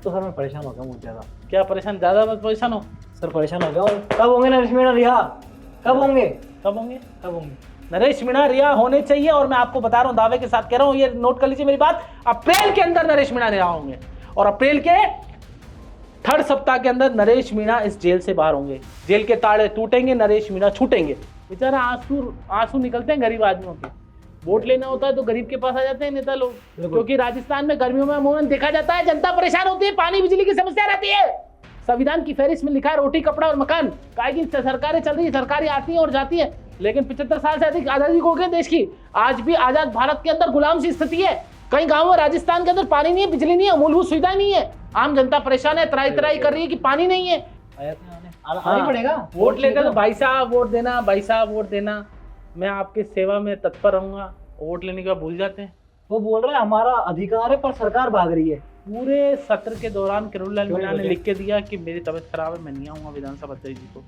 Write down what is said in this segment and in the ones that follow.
तो सर मैं परेशान हो गया बहुत ज़्यादा। क्या परेशान? ज़्यादा मत परेशान हो। सर परेशान हो गया हूँ। कब होंगे नरेश मीणा रिहा? कब होंगे? कब होंगे? कब होंगे? नरेश मीणा रिहा होने चाहिए, और मैं आपको बता रहा हूँ, दावे के साथ कह रहा हूँ, ये नोट कर लीजिए मेरी बात, अप्रैल के अंदर नरेश मीणा रिहा होंगे, और अप्रैल के थर्ड सप्ताह के अंदर नरेश मीणा इस जेल से बाहर होंगे। जेल के ताले टूटेंगे, नरेश मीणा छूटेंगे। बेचारा आंसू निकलते हैं गरीब आदमियों के। वोट लेना होता है तो गरीब के पास आ जाते हैं नेता लोग, क्योंकि राजस्थान में गर्मियों में अमूमन देखा जाता है जनता परेशान होती है, पानी बिजली की समस्या रहती है। संविधान की फहरिस्त में लिखा है रोटी कपड़ा और मकान। काहे सरकारें चल रही है, सरकारें आती हैं और जाती है, लेकिन 75 साल से अधिक आजादी हो गई देश की, आज भी आजाद भारत के अंदर गुलाम सी स्थिति है। कई गाँव में राजस्थान के अंदर पानी नहीं है, बिजली नहीं है, मूलभूत सुविधाएं नहीं है। आम जनता परेशान है, त्राई त्राई कर रही है कि पानी नहीं है। आना ही पड़ेगा। वोट लेते तो भाई साहब वोट देना, भाई साहब वोट देना, मैं आपकी सेवा में तत्पर रहूंगा। वोट लेने के बाद भूल जाते हैं। वो बोल रहे हैं हमारा अधिकार है पर सरकार भाग रही है। पूरे सत्र के दौरान किरोड़ीलाल मीणा ने लिख के दिया कि मेरी तबीयत खराब है, मैं नहीं आऊंगा विधानसभा अध्यक्ष जी को।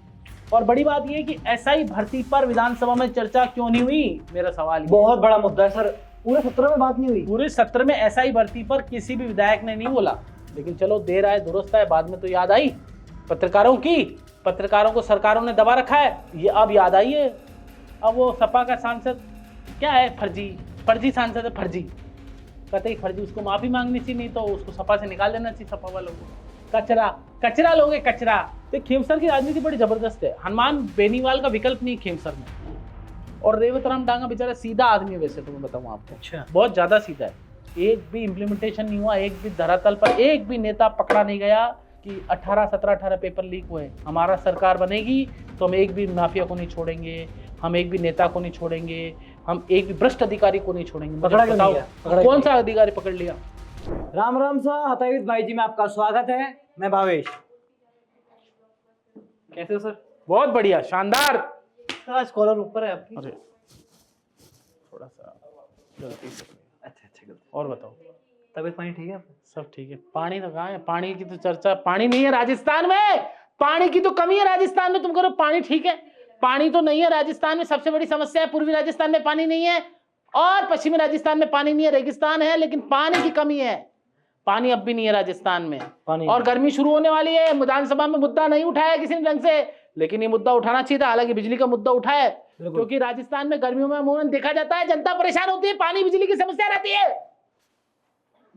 और बड़ी बात यह है कि एसआई भर्ती पर विधानसभा में चर्चा क्यों नहीं हुई, मेरा सवाल ये। बहुत बड़ा मुद्दा है सर, पूरे सत्र में बात नहीं हुई। पूरे सत्र में एसआई भर्ती पर किसी भी विधायक ने नहीं बोला, लेकिन चलो देर आए दुरुस्त आए, बाद में तो याद आई पत्रकारों की। पत्रकारों को सरकारों ने दबा रखा है, ये अब याद आई है। अब वो सपा का सांसद क्या है, फर्जी सांसद है, फर्जी कहते ही फर्जी, उसको माफी मांगनी चाहिए, नहीं तो उसको सपा से निकाल देना चाहिए। सपा वालों को कचरा लोगे कचरा। तो खेमसर की राजनीति बड़ी जबरदस्त है, हनुमान बेनीवाल का विकल्प नहीं खेमसर में। और रेवत राम डांगा बेचारा सीधा आदमी है, वैसे तो मैं बताऊं आपको। अच्छा, बहुत ज्यादा सीधा है। एक भी इम्प्लीमेंटेशन नहीं हुआ, एक भी धरातल पर एक भी नेता पकड़ा नहीं गया कि 18 पेपर लीक हुए। हमारा सरकार बनेगी तो हम एक भी माफिया को नहीं छोड़ेंगे, हम एक भी नेता को नहीं छोड़ेंगे, हम एक भी भ्रष्ट अधिकारी को नहीं छोड़ेंगे। पकड़ा क्यों नहीं गया? कौन सा अधिकारी पकड़ लिया? राम राम सा हतावित भाई जी में आपका स्वागत है। मैं भावेश। कैसे हो सर? बहुत बढ़िया, शानदार। आज कॉलर ऊपर है आपकी। अरे थोड़ा सा गलती से। अच्छा गलती। और बताओ, तबीयत पानी ठीक है? सब ठीक है। पानी तो कहाँ है? पानी की तो चर्चा, पानी नहीं है राजस्थान में, पानी की तो कमी है राजस्थान में। तुम करो पानी ठीक है, पानी तो नहीं है राजस्थान में। सबसे बड़ी समस्या है पूर्वी राजस्थान में पानी नहीं है, और पश्चिमी राजस्थान में पानी नहीं है। रेगिस्तान है लेकिन पानी की कमी है, पानी अब भी नहीं है राजस्थान में। और गर्मी शुरू होने वाली है। विधानसभा में मुद्दा नहीं उठाया किसी ने ढंग से, लेकिन ये मुद्दा उठाना चाहिए था। हालांकि बिजली का मुद्दा उठा है, क्योंकि राजस्थान में गर्मियों में अमूमन देखा जाता है जनता परेशान होती है, पानी बिजली की समस्या रहती है।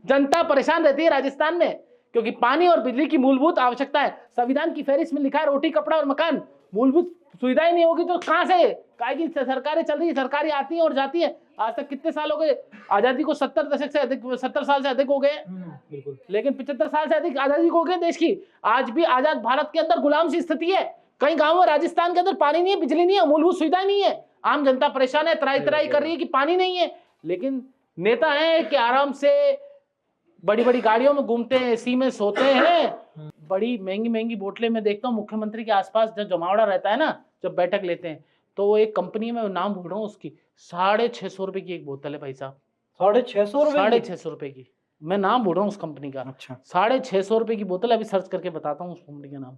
जनता परेशान रहती है राजस्थान में, क्योंकि पानी और बिजली की मूलभूत आवश्यकता है। संविधान की फहरिस्त में लिखा है रोटी कपड़ा और मकान। मूलभूत सुविधाएं नहीं होगी तो कहां से? काहे की सरकारें चल रही है, सरकारें आती हैं और जाती है। आज तक कितने साल हो गए आजादी को? 70 दशक से अधिक, 70 साल से अधिक हो गए। बिल्कुल। लेकिन 75 साल से अधिक आजादी हो गई देश की, आज भी आजाद भारत के अंदर गुलाम सी स्थिति है। कई गाँव में राजस्थान के अंदर पानी नहीं है, बिजली नहीं है, मूलभूत सुविधाएं नहीं है। आम जनता परेशान है, त्राई त्राई कर रही है कि पानी नहीं है, लेकिन नेता है कि आराम से बड़ी बड़ी गाड़ियों में घूमते हैं, एसी में सोते हैं। बड़ी महंगी महंगी बोतलें में देखता हूँ मुख्यमंत्री के आसपास जब जमावड़ा रहता है ना, जब बैठक लेते हैं, तो वो एक कंपनी में, नाम भूल रहा हूँ उसकी, 650 रुपए की एक बोतल है भाई साहब। 650 रुपए? 650 रुपए की, मैं नाम भूल रहा हूँ उस कंपनी का। अच्छा, 650 रुपए की बोतल, अभी सर्च करके बताता हूँ उस कंपनी का नाम।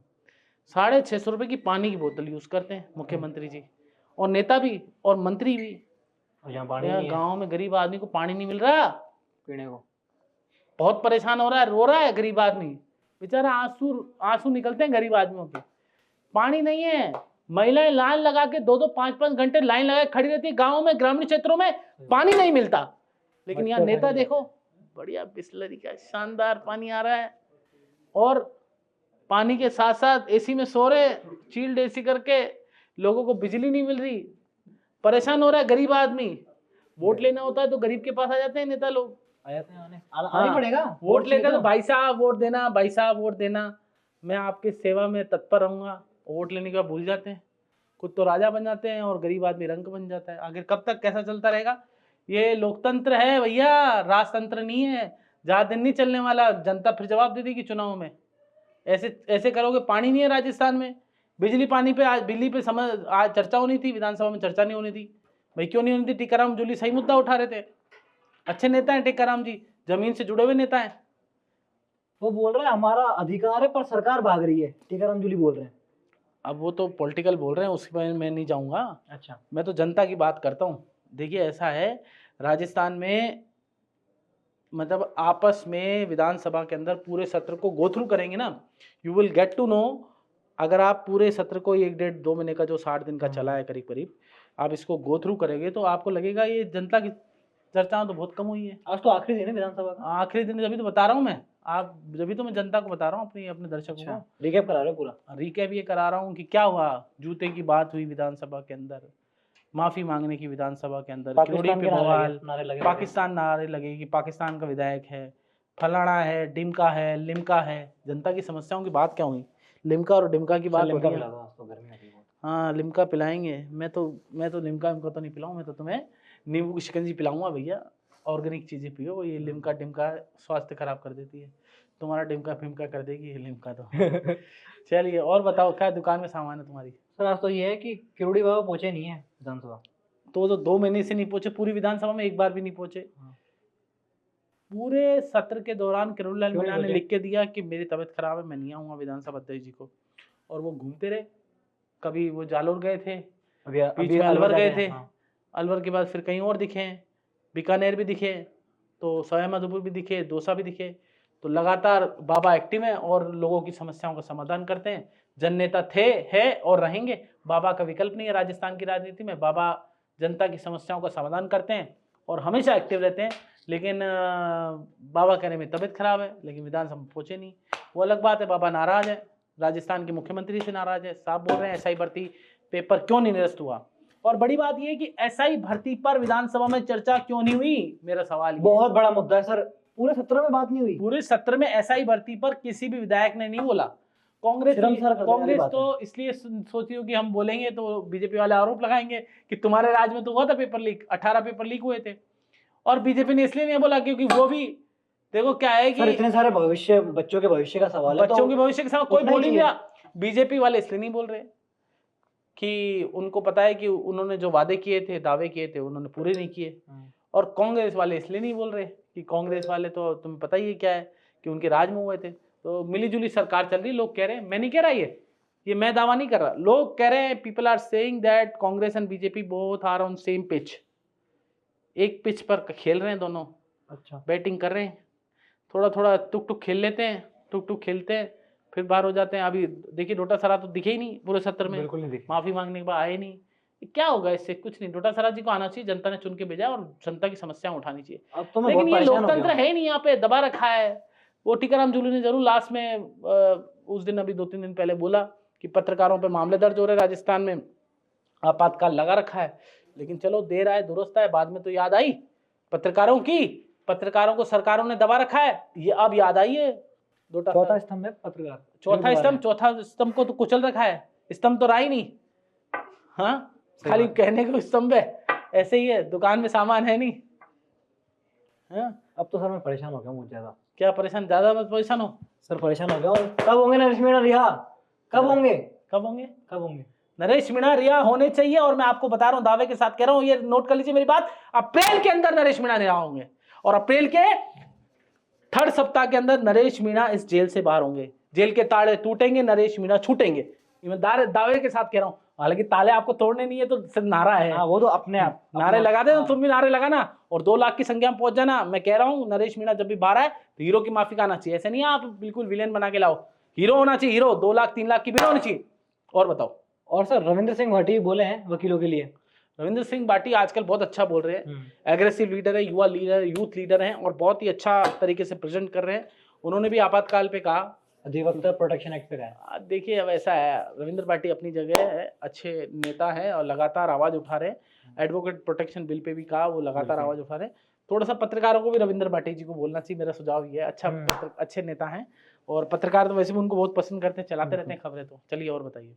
650 रुपए की पानी की बोतल यूज करते हैं मुख्यमंत्री जी, और नेता भी और मंत्री भी। यहाँ गाँव में गरीब आदमी को पानी नहीं मिल रहा पीने को, बहुत परेशान हो रहा है, रो रहा है गरीब आदमी बेचारा। आंसू निकलते हैं गरीब आदमियों के। पानी नहीं है, महिलाएं लाइन लगा के 2-2, 5-5 घंटे लाइन लगा के खड़ी रहती है। गाँव में, ग्रामीण क्षेत्रों में पानी नहीं मिलता, लेकिन यहाँ नेता देखो, बढ़िया बिस्लरी का शानदार पानी आ रहा है, और पानी के साथ साथ एसी में सो रहे, चील्ड एसी करके। लोगों को बिजली नहीं मिल रही, परेशान हो रहा है गरीब आदमी। वोट लेना होता है तो गरीब के पास आ जाते हैं नेता लोग, आना ही पड़ेगा। वोट लेते हैं तो भाई साहब वोट देना, भाई साहब वोट देना, मैं आपकी सेवा में तत्पर रहूंगा। वोट लेने के बाद भूल जाते हैं, खुद तो राजा बन जाते हैं और गरीब आदमी रंक बन जाता है। आखिर कब तक कैसा चलता रहेगा? ये लोकतंत्र है भैया, राजतंत्र नहीं है। ज्यादा दिन नहीं चलने वाला, जनता फिर जवाब दे देगी चुनाव में। ऐसे करोगे। पानी नहीं है राजस्थान में, बिजली पानी पे आज बिजली पे आज चर्चा होनी थी, विधानसभा में चर्चा नहीं होनी थी भाई। क्यों नहीं होनी थी? टीकाराम जूली सही मुद्दा उठा रहे थे, अच्छे नेता हैं टीकाराम जी, जमीन से जुड़े हुए नेता हैं। वो बोल रहे हैं हमारा अधिकार है पर सरकार भाग रही है, टीकाराम जूली बोल रहे हैं। अब वो तो पॉलिटिकल बोल रहे हैं, उसके बारे में मैं नहीं जाऊंगा। अच्छा, मैं तो जनता की बात करता हूँ। देखिए ऐसा है, राजस्थान में मतलब आपस में विधानसभा के अंदर पूरे सत्र को गो थ्रू करेंगे ना, you will get to know. अगर आप पूरे सत्र को 1 डेढ़ 2 महीने का जो 60 दिन का चला है करीब करीब, आप इसको गो थ्रू करेंगे तो आपको लगेगा ये जनता की चर्चाएं तो बहुत कम हुई है। आज तो आखिरी दिन है विधानसभा का। आखिरी दिन, जब तो बता रहा हूँ मैं, आप जब तो मैं जनता को बता रहा हूँ, अपने दर्शकों अच्छा, को रिकैप करा रहे हो पूरा। रिकैप ये करा रहा हूँ कि क्या हुआ। जूते की बात हुई विधानसभा के अंदर, माफी मांगने की विधानसभा के अंदर, किरोड़ी पे बवाल, पाकिस्तान नारे लगे कि पाकिस्तान का विधायक है, फलाना है, डिमका है, लिमका है। जनता की समस्याओं की बात क्या हुई? लिमका और डिमका की बात हो रही है। हाँ, लिमका पिलाएंगे। मैं तो लिमका तो नहीं पिलाऊं, मैं तो तुम्हें नींबू की शिकंजी पिलाऊंगा भैया। ऑर्गेनिक चीजें पियो, ये लिमका डिमका स्वास्थ्य खराब कर देती है। तुम्हारा डिमका फिमका कर देगी ये लिमका तो। चलिए और बताओ, क्या दुकान में सामान है तुम्हारी? सर आज तो ये है कि किरोड़ी बाबा पहुंचे नहीं है विधानसभा। तो 2 महीने से नहीं पहुंचे, पूरी विधानसभा में एक बार भी नहीं पहुंचे। पूरे सत्र के दौरान किरोड़ी लाल मीणा ने लिख के दिया कि मेरी तबीयत खराब है, मैं नहीं आऊंगा विधानसभा अध्यक्ष जी को। और वो घूमते रहे, कभी वो जालोर गए थे, बीच में अलवर गए थे, अलवर के बाद फिर कहीं और दिखे, बीकानेर भी दिखे, तो सवाईमाधोपुर भी दिखे, दौसा भी दिखे। तो लगातार बाबा एक्टिव हैं और लोगों की समस्याओं का समाधान करते हैं। जन नेता थे, है और रहेंगे। बाबा का विकल्प नहीं है राजस्थान की राजनीति में। बाबा जनता की समस्याओं का समाधान करते हैं और हमेशा एक्टिव रहते हैं। लेकिन बाबा कहने में तबीयत खराब है, लेकिन विधानसभा में पहुंचे नहीं, वो अलग बात है। बाबा नाराज है, राजस्थान के मुख्यमंत्री से नाराज है, साफ बोल रहे हैं एसआई भर्ती पेपर क्यों नहीं निरस्त हुआ। और बड़ी बात यह है कि एसआई भर्ती पर विधानसभा में चर्चा क्यों नहीं हुई, मेरा सवाल। बहुत बड़ा मुद्दा है सर, पूरे सत्र में बात नहीं हुई। पूरे सत्र में एसआई भर्ती पर किसी भी विधायक ने नहीं बोला। कांग्रेस तो इसलिए सोची हो कि हम बोलेंगे तो बीजेपी वाले आरोप लगाएंगे कि तुम्हारे राज्य में तो हुआ था पेपर लीक, 18 पेपर लीक हुए थे। और बीजेपी ने इसलिए नहीं बोला क्योंकि वो भी देखो क्या है कि इतने सारे भविष्य, बच्चों के भविष्य का सवाल है, बच्चों के भविष्य के सवाल कोई बोल ही नहीं। बीजेपी वाले इसलिए नहीं बोल रहे कि उनको पता है कि उन्होंने जो वादे किए थे, दावे किए थे, उन्होंने पूरे नहीं किए। और कांग्रेस वाले इसलिए नहीं बोल रहे कि कांग्रेस वाले तो तुम्हें पता ही क्या है कि उनके राज में हुए थे। तो मिलीजुली सरकार चल रही, लोग कह रहे हैं, मैं नहीं कह रहा ये मैं दावा नहीं कर रहा, लोग कह रहे हैं, people are saying that Congress and BJP both are on same pitch. एक पिच पर खेल रहे हैं दोनों। अच्छा, बैटिंग कर रहे हैं, थोड़ा थोड़ा टुक टुक खेल लेते हैं, टुक टुक खेलते हैं, फिर बाहर हो जाते हैं। अभी देखिए डोटासरा तो दिखे ही नहीं पूरे सत्र में, बिल्कुल नहीं दिखे, माफी मांगने के बाद आए नहीं। क्या होगा इससे? कुछ नहीं। डोटासरा जी को आना चाहिए, जनता ने चुन के भेजा और जनता की समस्या उठानी चाहिए। अब तो लेकिन ये लोकतंत्र है नहीं, यहाँ पे दबा रखा है। वो टीकाराम जूली ने जरूर लास्ट में उस दिन अभी 2-3 दिन पहले बोला कि पत्रकारों पे मामले दर्ज हो रहे राजस्थान में, आपातकाल लगा रखा है। लेकिन चलो देर आए दुरुस्त आए, बाद में तो याद आई पत्रकारों की। पत्रकारों को सरकारों ने दबा रखा है, ये अब याद आई है। चौथा स्तंभ है पत्रकार, चौथा स्तंभ को तो कुचल रखा है, स्तंभ तो रहा ही नहीं। हाँ, खाली कहने को स्तंभ है, ऐसे ही है, दुकान में सामान है नहीं। हाँ? अब तो सर मैं परेशान हो गया बहुत ज्यादा। क्या परेशान? ज्यादा मत परेशान हो सर, परेशान हो गया। कब होंगे नरेश मीणा रिहा? कब होंगे नरेश मीणा रिहा होने चाहिए। और मैं आपको बता रहा हूं, दावे के साथ कह रहा हूं, ये नोट कर लीजिए मेरी बात, अप्रैल के अंदर नरेश मीणा रिहा होंगे और अप्रैल के 3rd सप्ताह के अंदर नरेश मीणा इस जेल से बाहर होंगे। जेल के ताले टूटेंगे, नरेश मीणा छूटेंगे। ईमानदार दावे के साथ कह रहा हूं। हालांकि ताले आपको तोड़ने नहीं है, तो सिर्फ नारा है। वो तो अपने आप नारे लगा दे, तो तुम भी नारे लगाना और 2 लाख की संख्या में पहुंच जाना। मैं कह रहा हूं नरेश मीणा जब भी बाहर आए तो हीरो की माफी का आना चाहिए। ऐसे नहीं आप बिल्कुल विलेन बना के लाओ, हीरो होना चाहिए, हीरो। 2 लाख 3 लाख की भी होनी चाहिए। और बताओ। और सर रविंद्र सिंह भाटी बोले हैं वकीलों के लिए। रविंद्र सिंह भाटी आजकल बहुत अच्छा बोल रहे हैं, एग्रेसिव लीडर है, युवा लीडर, यूथ लीडर हैं और बहुत ही अच्छा तरीके से प्रेजेंट कर रहे हैं। उन्होंने भी आपातकाल पे कहा, अधिवक्ता प्रोटेक्शन एक्ट पे कहा। देखिए अब ऐसा है, रविंद्र भाटी अपनी जगह है, अच्छे नेता है और लगातार आवाज उठा रहे हैं। एडवोकेट प्रोटेक्शन बिल पे भी कहा, वो लगातार आवाज उठा रहे हैं। थोड़ा सा पत्रकारों को भी रविंद्र भाटी जी को बोलना चाहिए, मेरा सुझाव ये है। अच्छे नेता हैं और पत्रकार तो वैसे भी उनको बहुत पसंद करते हैं, चलाते रहते हैं खबरें। तो चलिए और बताइए।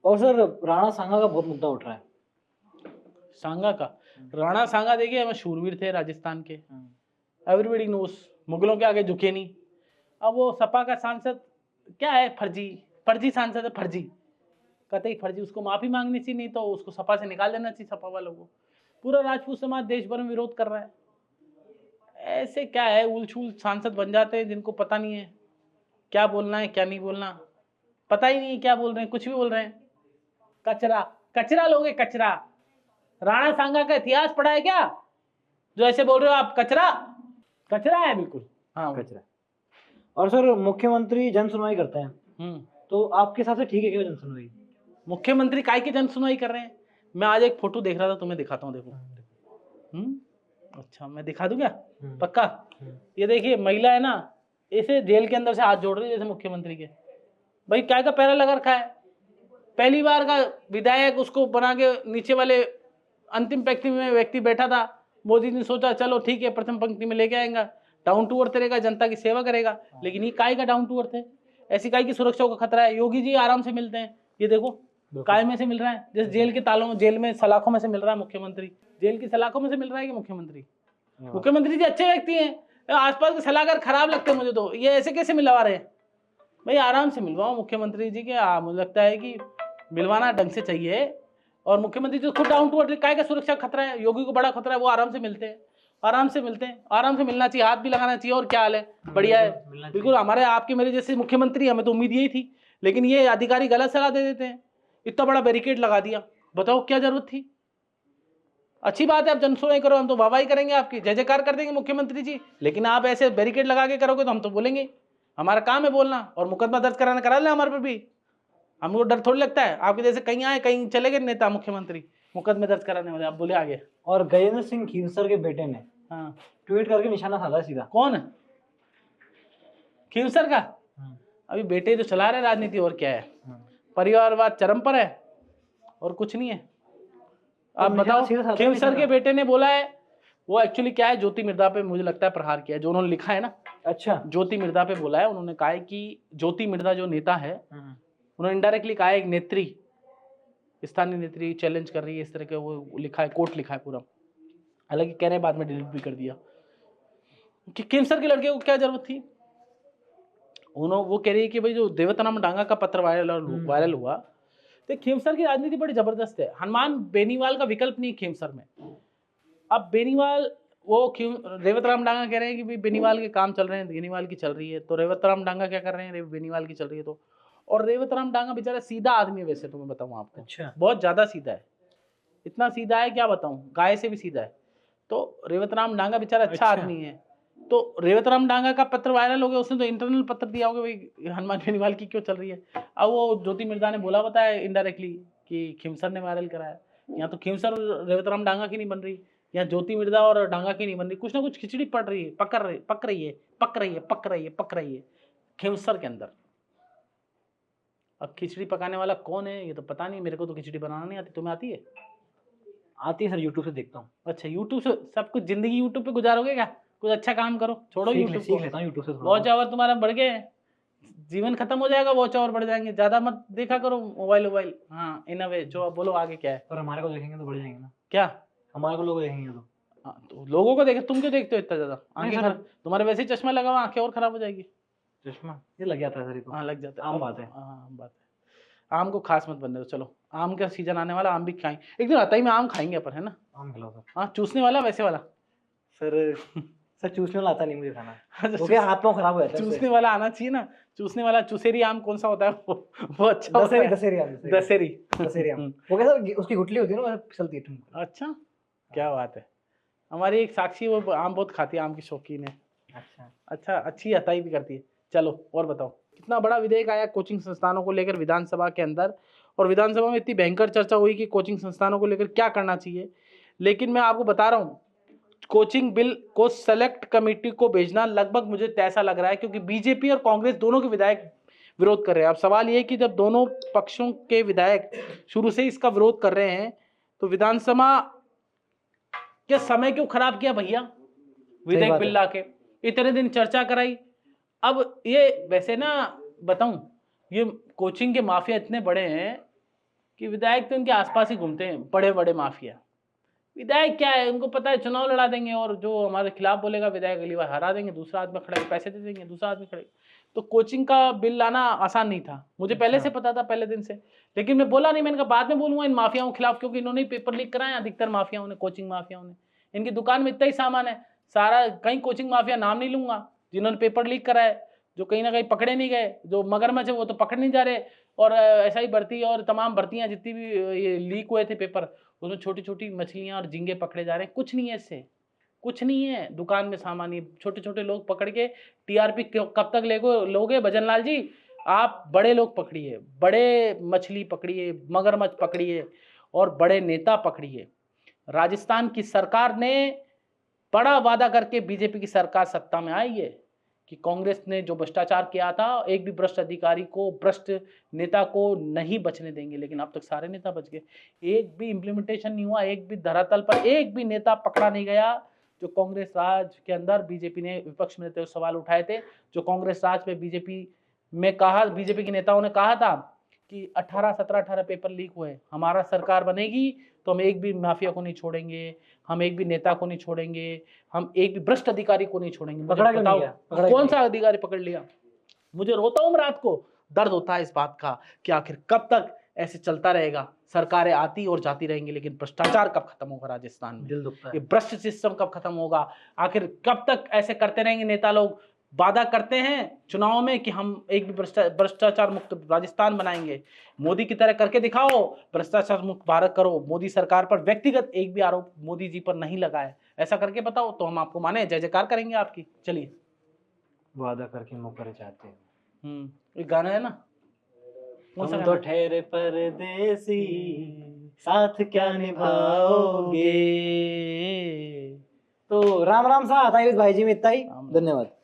और सर राणा सांगा का बहुत मुद्दा उठ रहा है। सांगा का? राणा सांगा देखिए हम शूरवीर थे राजस्थान के, एवरीबॉडी नोस, मुगलों के आगे झुके नहीं। अब वो सपा का सांसद क्या है, फर्जी सांसद है, फर्जी, कतई फर्जी। उसको माफी मांगनी चाहिए, नहीं तो उसको सपा से निकाल देना चाहिए सपा वालों को। पूरा राजपूत समाज देश भर में विरोध कर रहा है। ऐसे क्या है, उलछुल सांसद बन जाते हैं जिनको पता नहीं है क्या बोलना है क्या नहीं बोलना, पता ही नहीं है क्या बोल रहे हैं, कुछ भी बोल रहे हैं। कचरा लोगे, कचरा। राणा सांगा का इतिहास पढ़ा है क्या? जो ऐसे बोल रहे हो आप, कचरा कचरा है बिल्कुल। हाँ कचरा। और सर मुख्यमंत्री जन सुनवाई करते हैं, तो आपके हिसाब से ठीक है क्या जन सुनवाई? मुख्यमंत्री काय की जन सुनवाई कर रहे हैं? मैं आज एक फोटो देख रहा था, तुम्हें दिखाता हूँ, देखो। अच्छा मैं दिखा दूं क्या? पक्का? ये देखिए महिला है ना, इसे जेल के अंदर से हाथ जोड़ रही है जैसे मुख्यमंत्री के। भाई क्या का पैरा लगा रखा है, पहली बार का विधायक उसको बना के नीचे वाले अंतिम पंक्ति में व्यक्ति बैठा था। मोदी ने सोचा चलो ठीक है प्रथम पंक्ति में लेके आएगा, डाउन टू अर्थ रहेगा, जनता की सेवा करेगा। लेकिन ये काय का डाउन टू अर्थ है? ऐसी काय की सुरक्षा का खतरा है? योगी जी आराम से मिलते हैं, ये देखो काय में से मिल रहा है, जैसे जेल के तालों में, जेल में सलाखों में से मिल रहा है मुख्यमंत्री। जेल की सलाखों में से मिल रहा है कि मुख्यमंत्री? मुख्यमंत्री जी अच्छे व्यक्ति हैं, आसपास के सलाहकार खराब लगते हैं मुझे तो, ये ऐसे कैसे मिलवा रहे हैं? भाई आराम से मिलवाओ मुख्यमंत्री जी के, मुझे लगता है कि मिलवाना ढंग से चाहिए। और मुख्यमंत्री जी खुद डाउन टू अर्थ, काय का सुरक्षा खतरा है? योगी को बड़ा खतरा है, वो आराम से मिलते हैं, आराम से मिलते हैं, आराम से मिलना चाहिए, हाथ भी लगाना चाहिए। और क्या हाल है? बढ़िया है बिल्कुल। हमारे आपके मेरे जैसे मुख्यमंत्री, हमें तो उम्मीद यही थी, लेकिन ये अधिकारी गलत सलाह दे देते हैं। इतना बड़ा बैरिकेड लगा दिया, बताओ क्या जरूरत थी? अच्छी बात है, आप जन सुनवाई करो, हम तो वाहवाही करेंगे, आपकी जय जयकार कर देंगे मुख्यमंत्री जी। लेकिन आप ऐसे बैरिकेड लगा के करोगे तो हम तो बोलेंगे, हमारा काम है बोलना। और मुकदमा दर्ज कराना करा लें हमारे पर भी, हमको डर थोड़ी लगता है। आपके जैसे कहीं आए कहीं चले गए नेता मुख्यमंत्री, मुकदमे दर्ज कराने वाले, आप बोले आगे। और गजेंद्र सिंह खींवसर के बेटे ने ट्वीट करके निशाना साधा सीधा। कौन है खींवसर का? अभी बेटे तो चला रहे राजनीति, और क्या है? परिवारवाद चरम पर है और कुछ नहीं है। आप बताओ, खींवसर के बेटे ने बोला है, वो एक्चुअली क्या है, ज्योति मिर्धा पे मुझे लगता है प्रहार किया है, जो उन्होंने लिखा है ना। अच्छा, ज्योति मिर्धा पे बोला है, उन्होंने कहा है कि ज्योति मिर्धा जो नेता है, उन्होंने इनडायरेक्टली कहा है एक नेत्री, स्थानीय नेत्री चैलेंज कर रही है, इस तरह के वो लिखा है, कोट लिखा है पूरा। हालांकि कह रहे हैं बाद में डिलीट भी कर दिया कि खींवसर के लड़के को क्या जरूरत थी। उन्होंने वो कह रही है कि भाई जो देवतराम डांगा का पत्र वायरल हुआ, तो खींवसर की राजनीति बड़ी जबरदस्त है। हनुमान बेनीवाल का विकल्प नहीं खींवसर में। अब बेनीवाल, वो रेवतराम डांगा कह रहे हैं कि भाई बेनीवाल के काम चल रहे हैं, बेनीवाल की चल रही है, तो रेवतराम डांगा क्या कर रहे हैं, बेनीवाल की चल रही है तो। और रेवतराम डांगा बेचारा सीधा आदमी है, वैसे तो मैं बताऊं आपको। अच्छा, बहुत ज्यादा सीधा है, इतना सीधा है क्या बताऊं, गाय से भी सीधा है। तो रेवतराम डांगा बेचारा अच्छा आदमी है। तो रेवतराम डांगा का पत्र वायरल हो गया, उसने तो इंटरनल पत्र दिया होगा भाई हनुमान बेनीवाल की क्यों चल रही है। अब वो ज्योति मिर्धा ने बोला बताया इनडायरेक्टली कि खींवसर ने वायरल कराया। यहाँ तो खींवसर और रेवतराम डांगा की नहीं बन रही, यहाँ ज्योति मिर्धा और डांगा की नहीं बन रही, कुछ ना कुछ खिचड़ी पड़ रही है, पक रही है खींवसर के अंदर। अब खिचड़ी पकाने वाला कौन है ये तो पता नहीं, मेरे को तो खिचड़ी बनाना नहीं आती। तुम्हें आती है? आती है सर, यूट्यूब से देखता हूँ। अच्छा, यूट्यूब से सब कुछ, जिंदगी यूट्यूब पे गुजारोगे क्या? कुछ अच्छा काम करो, छोड़ो यूट्यूब सीख लेता हूँ यूट्यूब से। वॉच आवर तुम्हारा बढ़ गए, जीवन खत्म हो जाएगा, वॉच आवर बढ़ जाएंगे, ज्यादा मत देखा करो मोबाइल। हाँ इन अ वे, जो बोलो आगे क्या है। पर हमारे को देखेंगे तो बढ़ जाएंगे ना। क्या हमारे को लोग देखेंगे तो लोगों को देखे, तुम क्यों देखते हो इतना ज्यादा? आंखें खराब, तुम्हारे वैसे ही चश्मा लगा हुआ, आंखें और खराब हो जाएगी। चश्मा ये लग जाता है सर, हाँ लग जाता है, आम बात है। हाँ आम बात है। आम को खास मत बनने दो, चलो आम का सीजन आने वाला, आम भी खाएंगे एक दिन, आता ही में आम खाएंगे अपन, है ना? आम खिलाओ सर। हाँ चूसने वाला, वैसे वाला सर। सर चूसने वाला आता नहीं मुझे खाना, क्योंकि हाथ पांव खराब हो जाता है। चूसने वाला आना चाहिए ना, चूसने वाला। चुसेरी आम कौन सा होता है वो अच्छा होता है। दशहरी आम वो क्या सर, उसकी गुठली होती है ना, फिसलती है। अच्छा क्या बात है। हमारी एक साक्षी, वो आम बहुत खाती है, आम की शौकीन है। अच्छा अच्छी हताई भी करती है। चलो और बताओ, कितना बड़ा विधेयक आया कोचिंग संस्थानों को लेकर विधानसभा के अंदर, और विधानसभा में इतनी भयंकर चर्चा हुई कि कोचिंग संस्थानों को लेकर क्या करना चाहिए। लेकिन मैं आपको बता रहा हूँ, कोचिंग बिल को सेलेक्ट कमेटी को भेजना लगभग मुझे ऐसा लग रहा है, क्योंकि बीजेपी और कांग्रेस दोनों के विधायक विरोध कर रहे हैं। अब सवाल ये कि जब दोनों पक्षों के विधायक शुरू से इसका विरोध कर रहे हैं, तो विधानसभा के समय क्यों खराब किया भैया? विधेयक बिल ला के इतने दिन चर्चा कराई। अब ये वैसे ना बताऊं, ये कोचिंग के माफिया इतने बड़े हैं कि विधायक तो इनके आसपास ही घूमते हैं, बड़े बड़े माफिया। विधायक क्या है, उनको पता है चुनाव लड़ा देंगे, और जो हमारे खिलाफ बोलेगा विधायक अगली बार हरा देंगे, दूसरा आदमी खड़े पैसे दे देंगे, दूसरा आदमी खड़े। तो कोचिंग का बिल लाना आसान नहीं था, मुझे पहले से पता था, पहले दिन से। लेकिन मैं बोला नहीं, मैंने कहा बाद में बोलूंगा इन माफियाओं के खिलाफ, क्योंकि इन्होंने पेपर लीक कराए अधिकतर माफियाओं ने, कोचिंग माफियाओं ने। इनकी दुकान में इतना ही सामान है सारा, कहीं कोचिंग माफिया नाम नहीं लूंगा जिन्होंने पेपर लीक कराए, जो कहीं ना कहीं पकड़े नहीं गए, जो मगरमच्छ है वो तो पकड़ नहीं जा रहे। और ऐसा ही भर्ती और तमाम भर्तियां जितनी भी ये लीक हुए थे पेपर, उसमें छोटी छोटी मछलियां और झींगे पकड़े जा रहे हैं। कुछ नहीं है इससे, कुछ नहीं है। दुकान में सामान ही छोटे छोटे लोग पकड़ के टीआरपी कब तक लोगे भजनलाल जी? आप बड़े लोग पकड़िए, बड़े मछली पकड़िए, मगरमच्छ पकड़िए और बड़े नेता पकड़िए। राजस्थान की सरकार ने बड़ा वादा करके बीजेपी की सरकार सत्ता में आई है कि कांग्रेस ने जो भ्रष्टाचार किया था, एक भी भ्रष्ट अधिकारी को, भ्रष्ट नेता को नहीं बचने देंगे, लेकिन अब तक सारे नेता बच गए। एक भी इम्प्लीमेंटेशन नहीं हुआ, एक भी धरातल पर एक भी नेता पकड़ा नहीं गया। जो कांग्रेस राज के अंदर बीजेपी ने विपक्ष में रहते हुए सवाल उठाए थे, जो कांग्रेस राज पे बीजेपी में कहा, बीजेपी के नेताओं ने कहा था कि 18 पेपर लीक हुए, हमारा सरकार बनेगी तो हम एक भी माफिया को नहीं छोड़ेंगे, हम एक भी नेता को नहीं छोड़ेंगे, हम एक भी भ्रष्ट अधिकारी को नहीं छोड़ेंगे। पकड़ा क्यों नहीं गया? पकड़ा कौन सा अधिकारी पकड़ लिया? मुझे रोता हूं रात को, दर्द होता है इस बात का कि आखिर कब तक ऐसे चलता रहेगा। सरकारें आती और जाती रहेंगी, लेकिन भ्रष्टाचार कब खत्म होगा राजस्थान में? दिल दुखता ये है। भ्रष्ट सिस्टम कब खत्म होगा? आखिर कब तक ऐसे करते रहेंगे? नेता लोग वादा करते हैं चुनाव में कि हम एक भी भ्रष्टाचार मुक्त राजस्थान बनाएंगे। मोदी की तरह करके दिखाओ, भ्रष्टाचार मुक्त भारत करो। मोदी सरकार पर व्यक्तिगत एक भी आरोप मोदी जी पर नहीं लगा है, ऐसा करके बताओ तो हम आपको माने, जय जयकार करेंगे आपकी। चलिए। वादा करके मुकर जाते हैं। एक गाना है ना, कौन सा हम गाना तो ठहरे परदेसी, साथ क्या निभाओगे। तो राम राम सा आता है भाई जी में इतना ही। धन्यवाद।